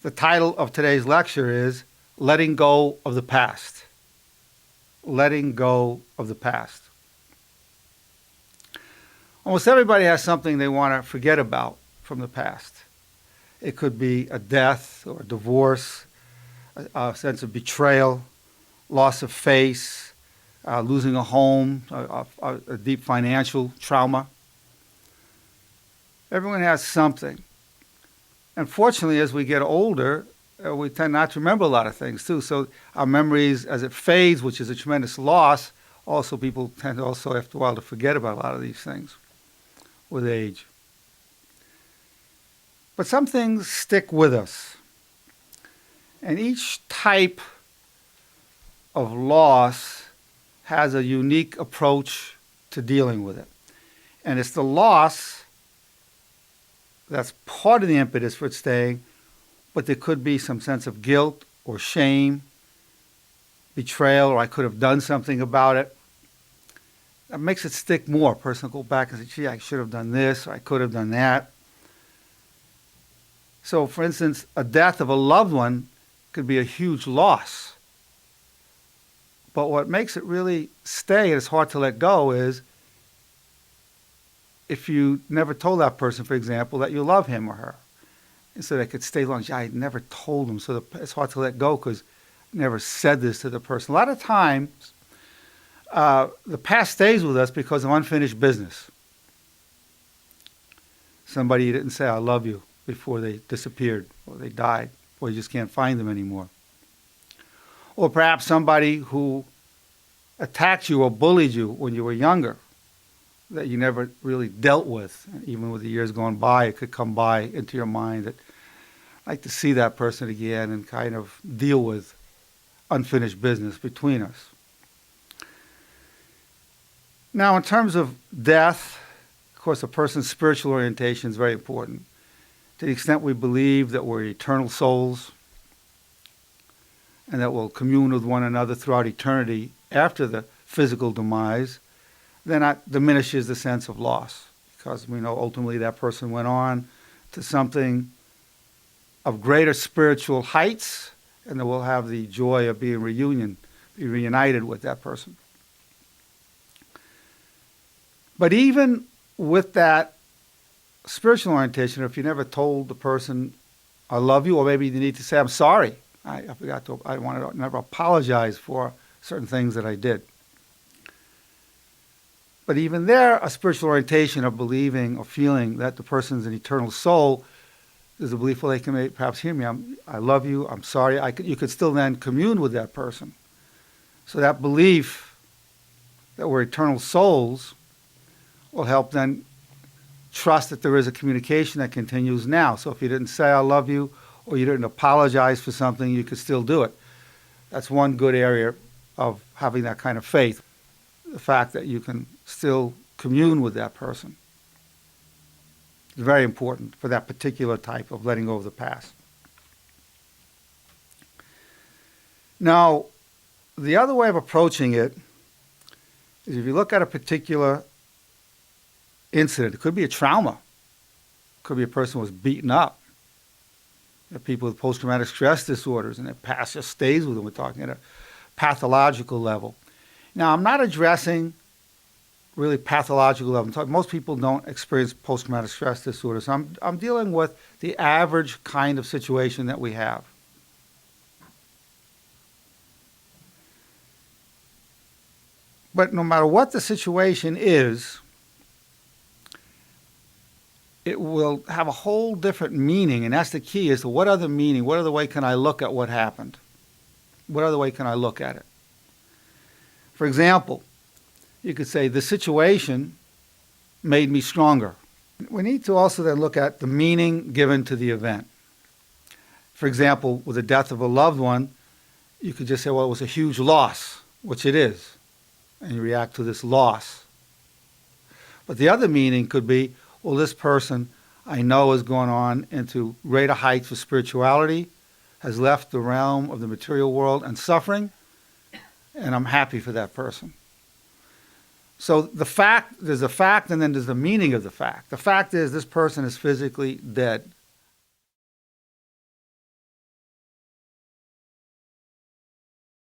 The title of today's lecture is Letting Go of the Past. Letting go of the past. Almost everybody has something they want to forget about from the past. It could be a death or a divorce, a sense of betrayal, loss of faith, losing a home, a deep financial trauma. Everyone has something. Unfortunately, as we get older, we tend not to remember a lot of things too. So our memories, as it fades, which is a tremendous loss, also people tend to also after a while to forget about a lot of these things with age. But some things stick with us. And each type of loss has a unique approach to dealing with it. And it's the loss that's part of the impetus for it staying, but there could be some sense of guilt or shame, betrayal, or I could have done something about it. That makes it stick more. A person will go back and say, gee, I should have done this, or I could have done that. So, for instance, a death of a loved one could be a huge loss. But what makes it really stay, and it's hard to let go, is if you never told that person, for example, that you love him or her. And so they could stay long. I never told them, so it's hard to let go because I never said this to the person. A lot of times, the past stays with us because of unfinished business. Somebody didn't say, I love you, before they disappeared or they died, or you just can't find them anymore. Or perhaps somebody who attacked you or bullied you when you were younger that you never really dealt with. Even with the years going by, it could come by into your mind that I'd like to see that person again and kind of deal with unfinished business between us. Now, in terms of death, of course, a person's spiritual orientation is very important. To the extent we believe that we're eternal souls and that we'll commune with one another throughout eternity after the physical demise, then that diminishes the sense of loss, because we know ultimately that person went on to something of greater spiritual heights, and that we'll have the joy of being reunited with that person. But even with that spiritual orientation, if you never told the person, I love you, or maybe you need to say, I'm sorry. I wanted to never apologize for certain things that I did. But even there, a spiritual orientation of believing or feeling that the person's an eternal soul, there's a belief, well, they can perhaps hear me, I love you, I'm sorry. You could still then commune with that person. So that belief that we're eternal souls will help then trust that there is a communication that continues now. So if you didn't say I love you, or you didn't apologize for something, you could still do it. That's one good area of having that kind of faith. The fact that you can still commune with that person is very important for that particular type of letting go of the past. Now, the other way of approaching it is if you look at a particular incident, it could be a trauma. It could be a person who was beaten up. There are people with post-traumatic stress disorders, and their past just stays with them. We're talking at a pathological level. Now, I'm not addressing really pathological level. Most people don't experience post-traumatic stress disorder. So I'm dealing with the average kind of situation that we have. But no matter what the situation is, it will have a whole different meaning, and that's the key, is to what other meaning, what other way can I look at what happened? What other way can I look at it? For example, you could say the situation made me stronger. We need to also then look at the meaning given to the event. For example, with the death of a loved one, you could just say, well, it was a huge loss, which it is, and you react to this loss. But the other meaning could be, well, this person I know has gone on into greater heights of spirituality, has left the realm of the material world and suffering, and I'm happy for that person. So there's a fact, and then there's the meaning of the fact. The fact is this person is physically dead.